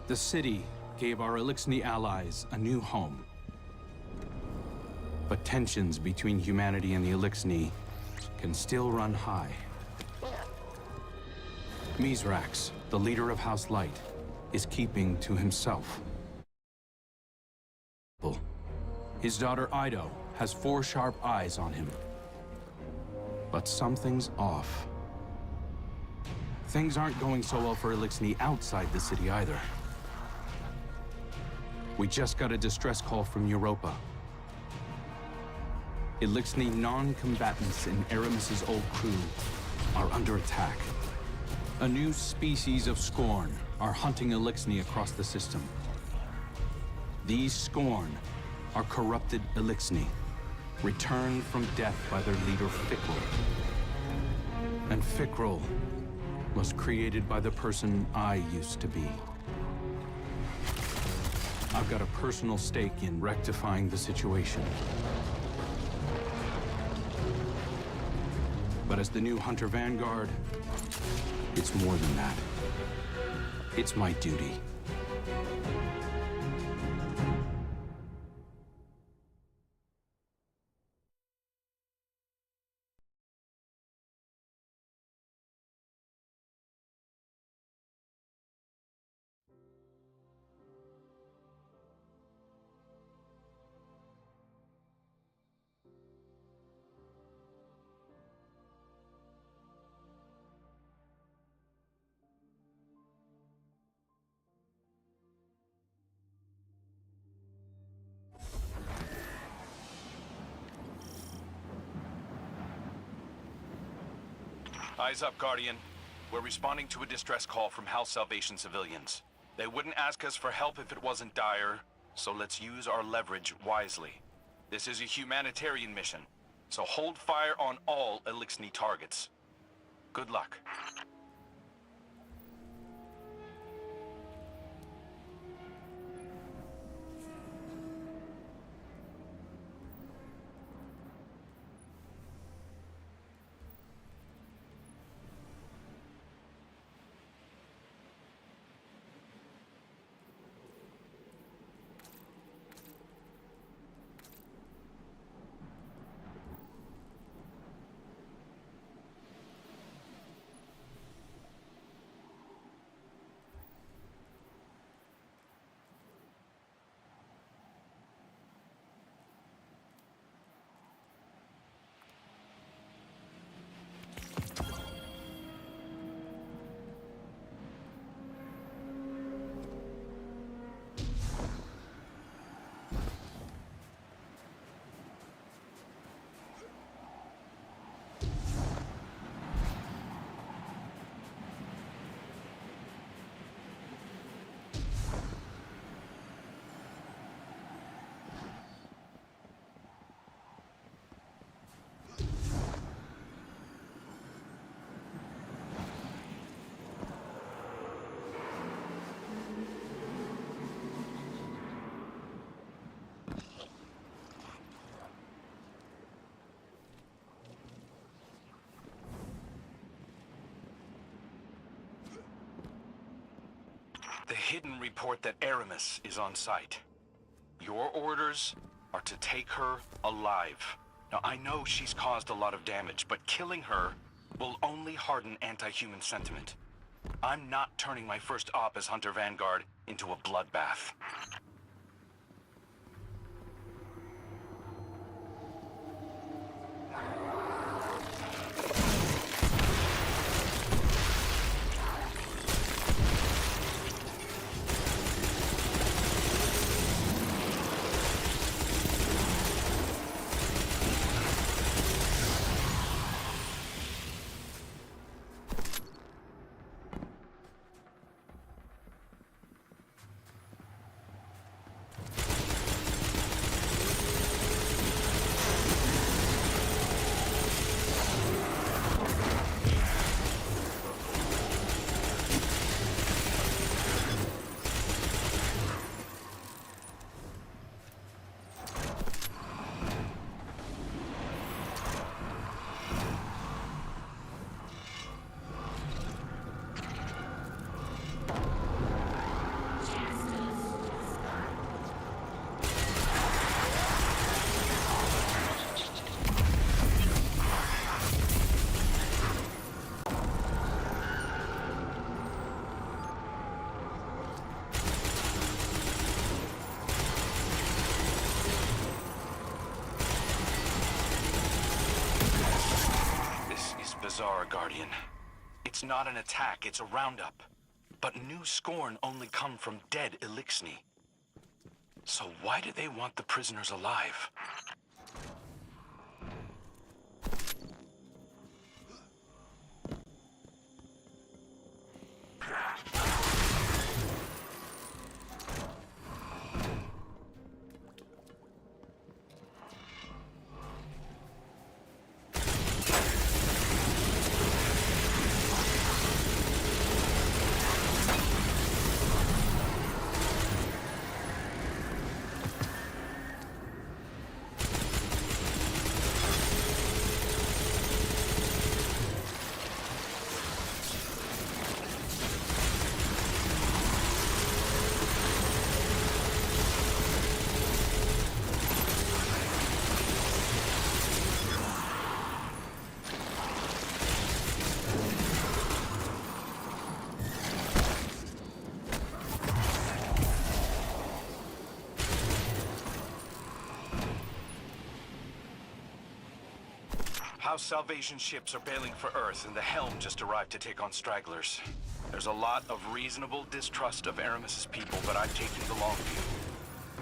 The city gave our Eliksni allies a new home. But tensions between humanity and the Eliksni can still run high. Mithrax, the leader of House Light, is keeping to himself. His daughter Ido has 4 sharp eyes on him. But something's off. Things aren't going so well for Eliksni outside the city either. We just got a distress call from Europa. Eliksni non-combatants in Aramis's old crew are under attack. A new species of Scorn are hunting Eliksni across the system. These Scorn are corrupted Eliksni, returned from death by their leader Fikrul. And Fikrul was created by the person I used to be. I've got a personal stake in rectifying the situation. But as the new Hunter Vanguard, it's more than that. It's my duty. Eyes up, Guardian. We're responding to a distress call from House Salvation civilians. They wouldn't ask us for help if it wasn't dire, so let's use our leverage wisely. This is a humanitarian mission, so hold fire on all Eliksni targets. Good luck. The Hidden report that Aramis is on site. Your orders are to take her alive. Now, I know she's caused a lot of damage, but killing her will only harden anti-human sentiment. I'm not turning my first op as Hunter Vanguard into a bloodbath. bizarre, Guardian. It's not an attack, it's a roundup. But new Scorn only come from dead Elixni. So why do they want the prisoners alive? House Salvation ships are bailing for Earth, and the Helm just arrived to take on stragglers. There's a lot of reasonable distrust of Aramis's people, but I'm taking the long view.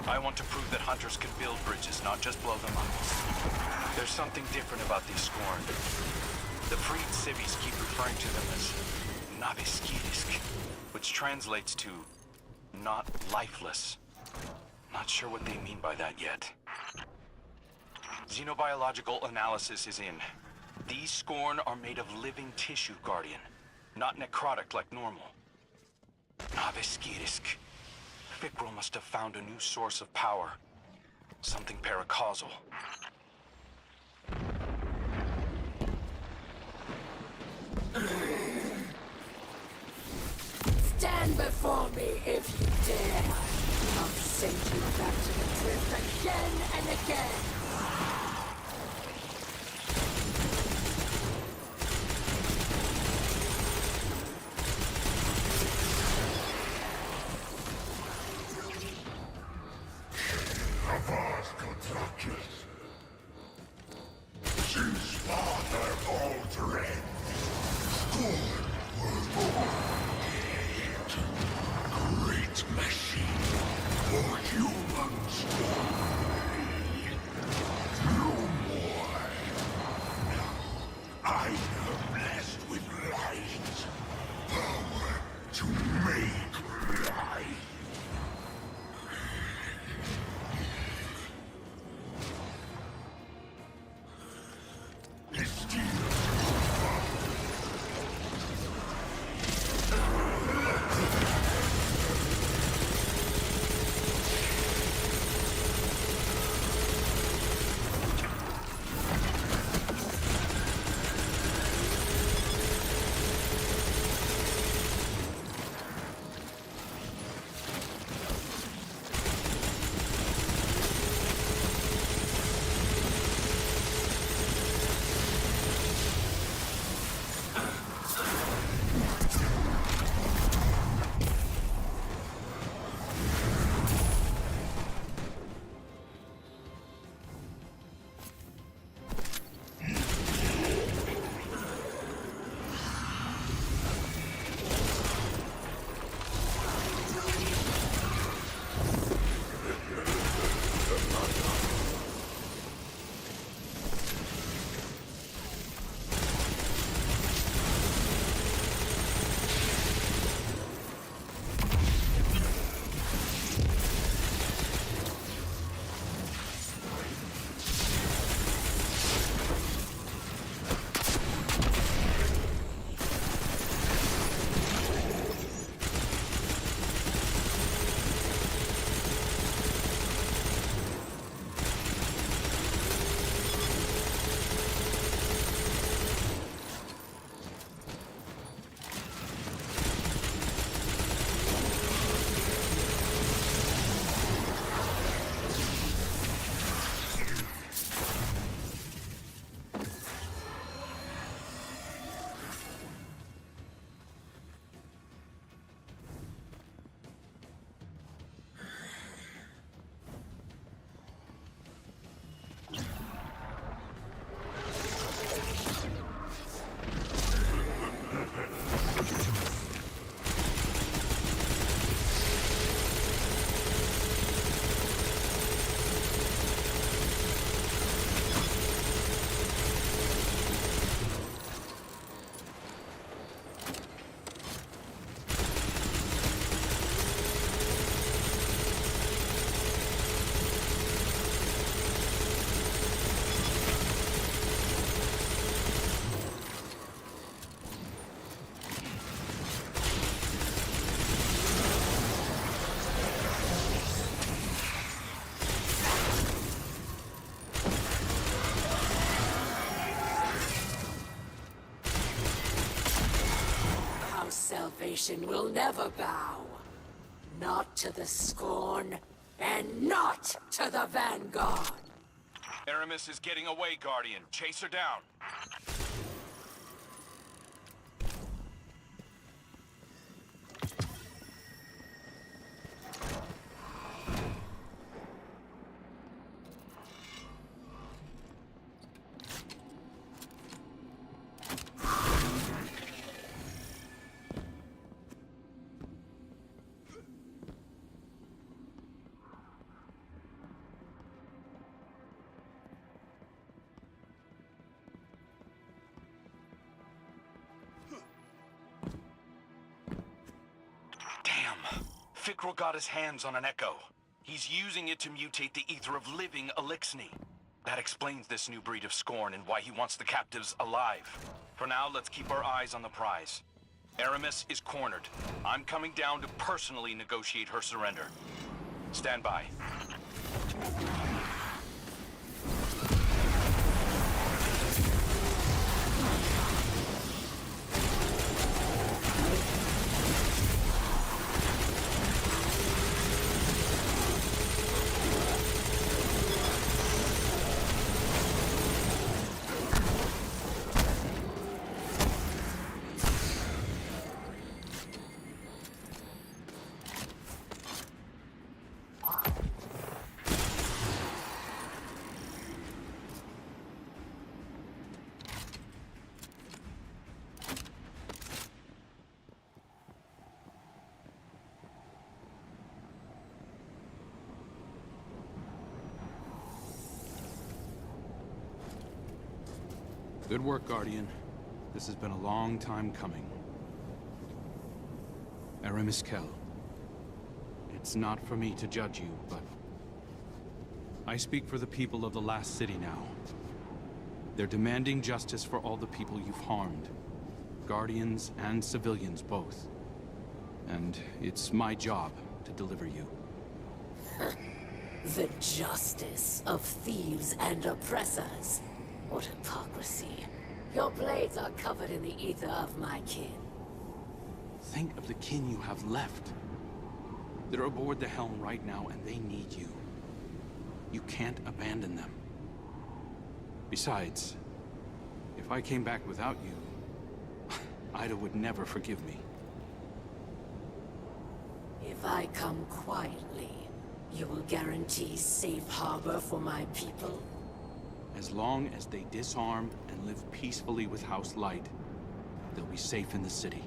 I want to prove that hunters can build bridges, not just blow them up. There's something different about these Scorn. The freed civvies keep referring to them as Naviskirisk, which translates to not lifeless. Not sure what they mean by that yet. Xenobiological analysis is in. These Scorn are made of living tissue, Guardian. Not necrotic like normal. Naviskirisk. Fikrul must have found a new source of power. Something paracausal. Stand before me if you dare. I'll send you back to the drift again and again. Salvation will never bow. Not to the Scorn, and not to the Vanguard. Aramis is getting away, Guardian. Chase her down. Fikrul got his hands on an echo. He's using it to mutate the ether of living Eliksni. That explains this new breed of Scorn and why he wants the captives alive. For now, let's keep our eyes on the prize. Aramis is cornered. I'm coming down to personally negotiate her surrender. Stand by. Good work, Guardian. This has been a long time coming. Aramis Kell. It's not for me to judge you, but... I speak for the people of the last city now. They're demanding justice for all the people you've harmed. Guardians and civilians both. And it's my job to deliver you. The justice of thieves and oppressors. What hypocrisy. Your blades are covered in the ether of my kin. Think of the kin you have left. They're aboard the helm right now, and they need you. You can't abandon them. Besides, if I came back without you, Ida would never forgive me. If I come quietly, you will guarantee safe harbor for my people? As long as they disarm and live peacefully with House Light, they'll be safe in the city.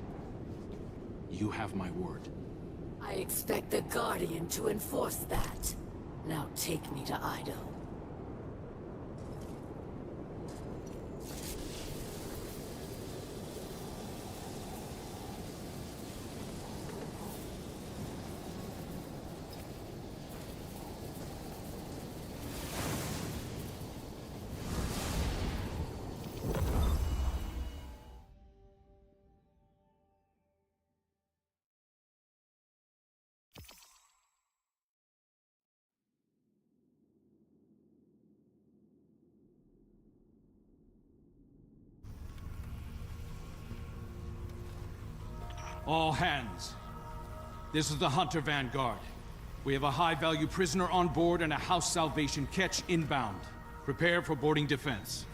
You have my word. I expect the Guardian to enforce that. Now take me to Ido. All hands. This is the Hunter Vanguard. We have a high-value prisoner on board and a House Salvation catch inbound. Prepare for boarding defense.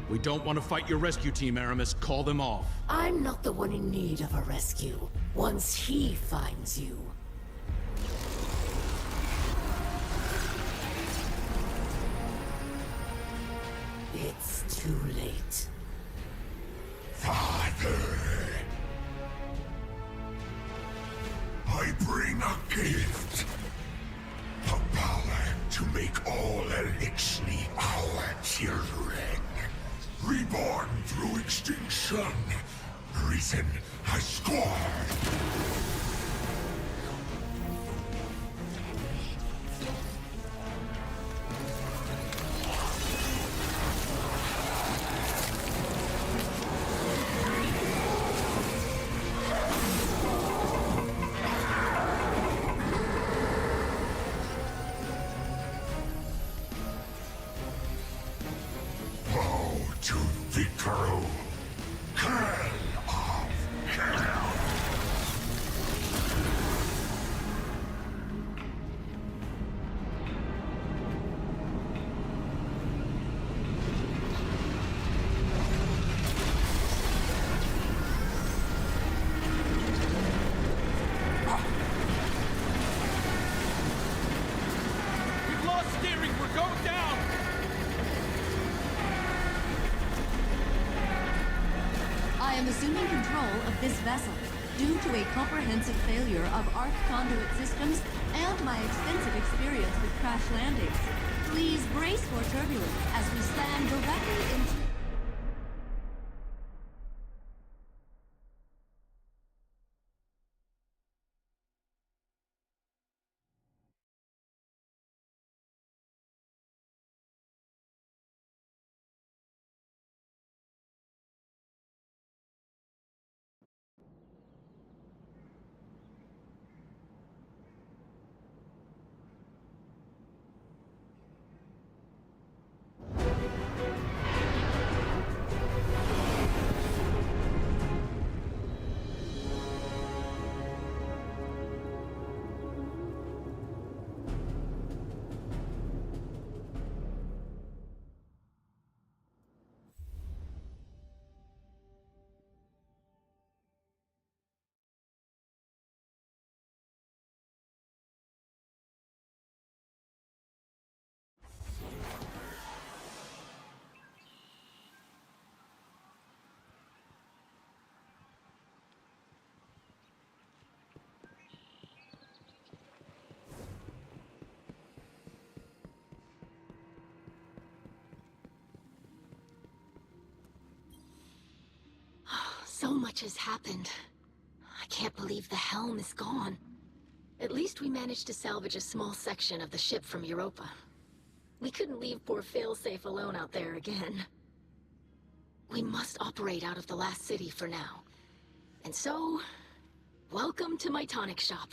We don't want to fight your rescue team, Aramis. Call them off. I'm not the one in need of a rescue. Once he finds you. It's too late. Father, I bring a gift. The power to make all Eliksni our children. Reborn through extinction, risen as Scorn. to the true Clan of Hell. We've lost steering! We're going down! I am assuming control of this vessel due to a comprehensive failure of arc conduit systems and my extensive experience with crash landings. Please brace for turbulence as we slam directly into... So much has happened. I can't believe the helm is gone. At least we managed to salvage a small section of the ship from Europa. We couldn't leave poor Failsafe alone out there again. We must operate out of the last city for now. And so, welcome to my tonic shop.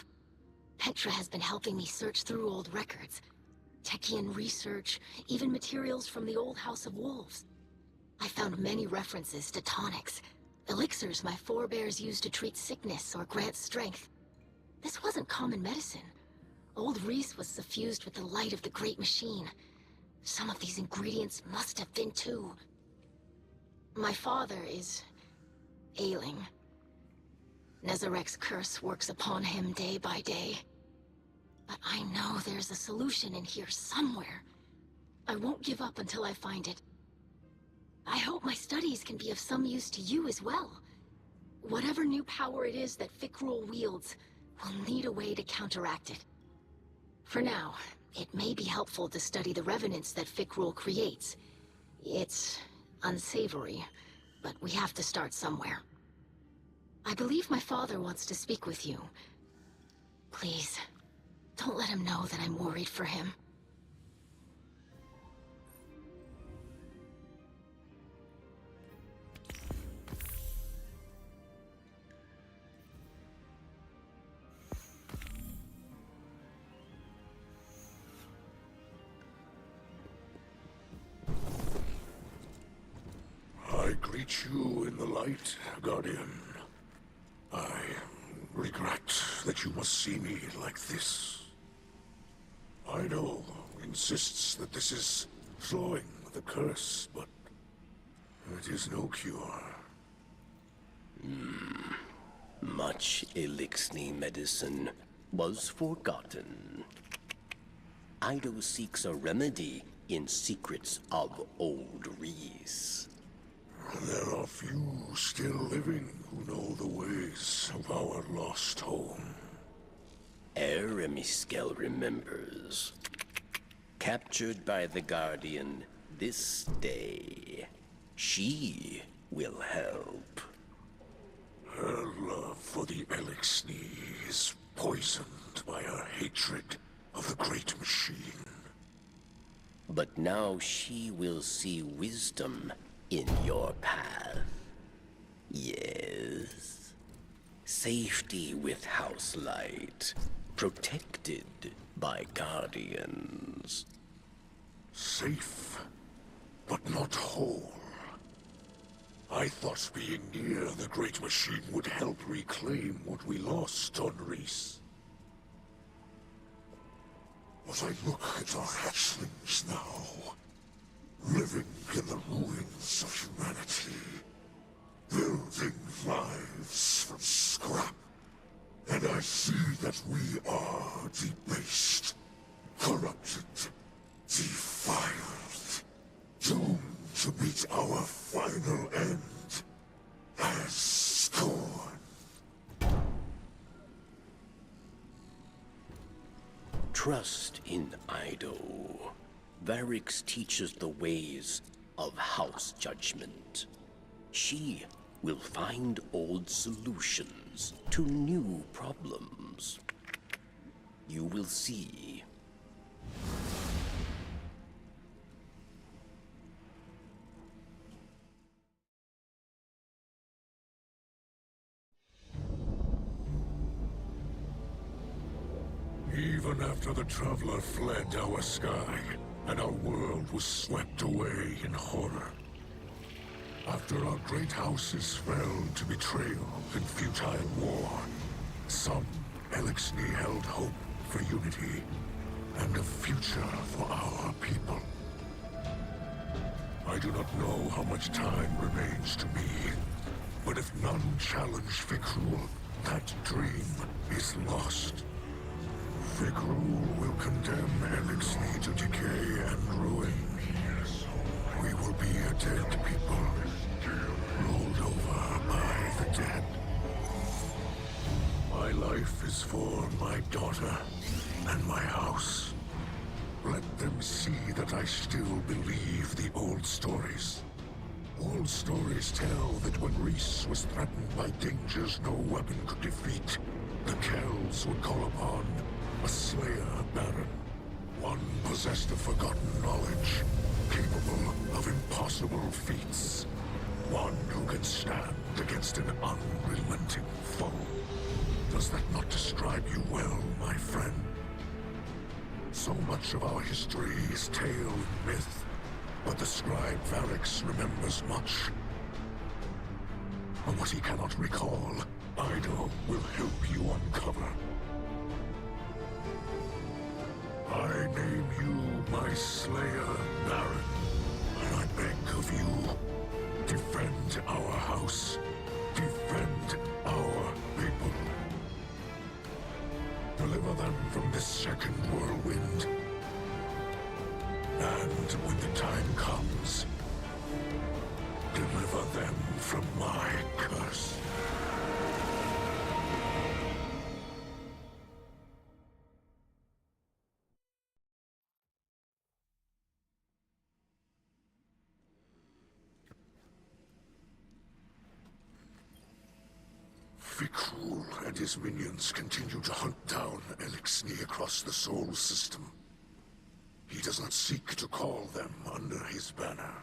Petra has been helping me search through old records. Techian research, even materials from the old House of Wolves. I found many references to tonics. Elixirs my forebears used to treat sickness or grant strength. This wasn't common medicine. Old Reese was suffused with the light of the Great Machine. Some of these ingredients must have been too. My father is... ailing. Nezarek's curse works upon him day by day. But I know there's a solution in here somewhere. I won't give up until I find it. I hope my studies can be of some use to you as well. Whatever new power it is that Fikrul wields, we'll need a way to counteract it. For now, it may be helpful to study the revenants that Fikrul creates. It's unsavory, but we have to start somewhere. I believe my father wants to speak with you. Please, don't let him know that I'm worried for him. I greet you in the light, Guardian. I regret that you must see me like this. Ido insists that this is flowing the curse, but it is no cure. Much Elixni medicine was forgotten. Ido seeks a remedy in secrets of Old Reese. There are few still living who know the ways of our lost home. Eremiskel remembers. Captured by the Guardian this day, she will help. Her love for the Elixni is poisoned by her hatred of the Great Machine. But now she will see wisdom in your path. Yes. Safety with House Light. Protected by Guardians. Safe, but not whole. I thought being near the Great Machine would help reclaim what we lost on Reese. But I look at our hatchlings now, living in the ruins of humanity, building lives from scrap. And I see that we are debased, corrupted, defiled, doomed to meet our final end as Scorn. Trust in Ido. Varix teaches the ways of House Judgment. She will find old solutions to new problems. You will see. Even after the Traveler fled our sky, and our world was swept away in horror. After our great houses fell to betrayal and futile war, some Eliksni held hope for unity and a future for our people. I do not know how much time remains to me, but if none challenge Fikrul, that dream is lost. Fikrul will condemn Eliksni to decay and ruin. We will be a dead people, rolled over by the dead. My life is for my daughter and my house. Let them see that I still believe the old stories. Old stories tell that when Reese was threatened by dangers no weapon could defeat, the Kells would call upon a Slayer Baron. One possessed of forgotten knowledge, capable of impossible feats. One who can stand against an unrelenting foe. Does that not describe you well, my friend? So much of our history is tale and myth, but the scribe Varix remembers much. And what he cannot recall, Ido will help you uncover. I name you my Slayer Baron, and I beg of you, defend our house, defend our people. Deliver them from this second whirlwind. And when the time comes, deliver them from my curse. Fikrul and his minions continue to hunt down Eliksni across the Sol system. He does not seek to call them under his banner.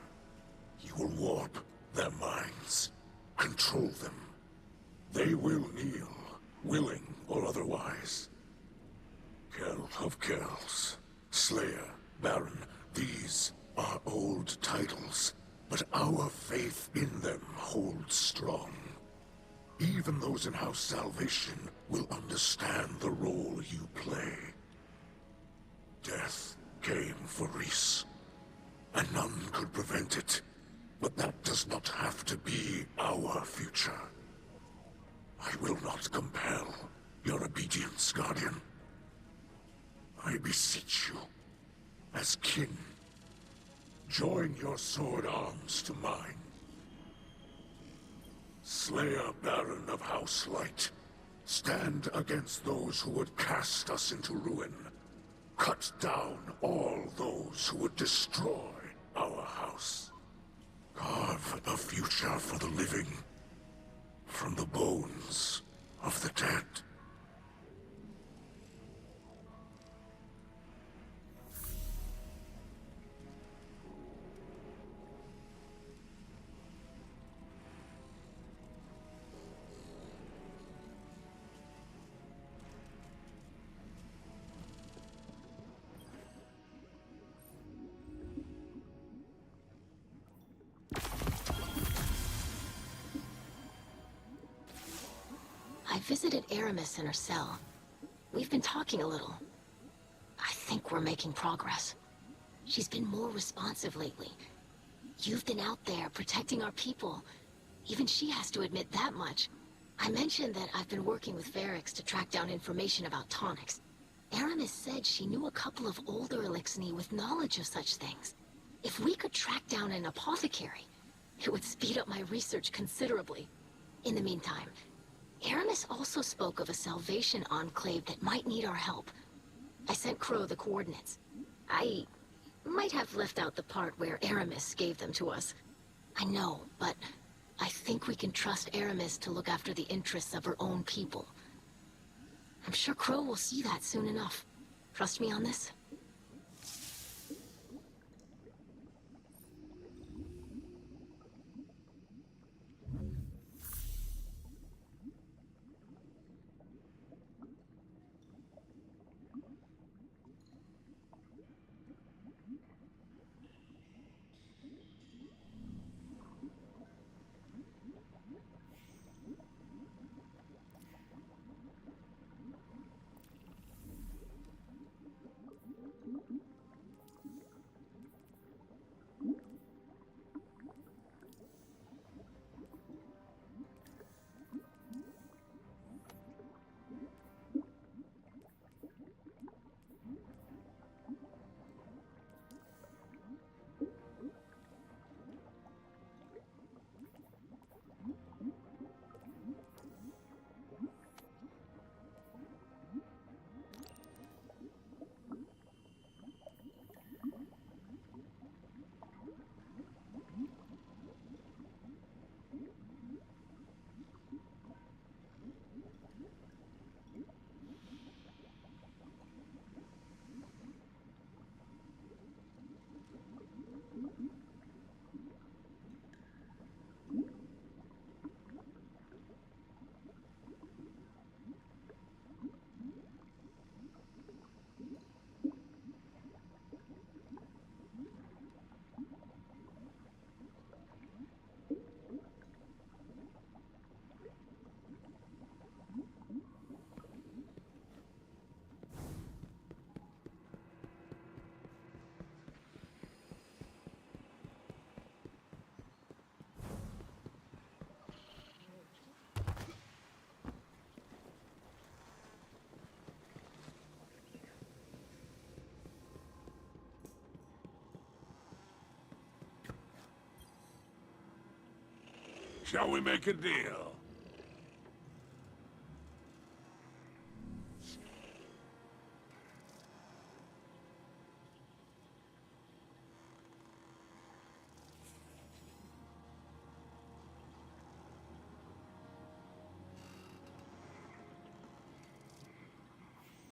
He will warp their minds, control them. They will kneel, willing or otherwise. Kell of Kells, Slayer, Baron, these are old titles, but our faith in them holds strong. Even those in House Salvation will understand the role you play. Death came for Reese, and none could prevent it. But that does not have to be our future. I will not compel your obedience, Guardian. I beseech you, as kin, join your sword arms to mine. Slayer Baron of House Light, stand against those who would cast us into ruin. Cut down all those who would destroy our house. Carve a future for the living from the bones of the dead. visited Aramis in her cell. We've been talking a little. I think we're making progress. She's been more responsive lately. You've been out there protecting our people. Even she has to admit that much. I mentioned that I've been working with Varix to track down information about tonics. Aramis said she knew a couple of older Elixni with knowledge of such things. If we could track down an apothecary, it would speed up my research considerably. In the meantime, Aramis also spoke of a Salvation Enclave that might need our help. I sent Crow the coordinates. I might have left out the part where Aramis gave them to us. I know, but I think we can trust Aramis to look after the interests of her own people. I'm sure Crow will see that soon enough. Trust me on this? Shall we make a deal?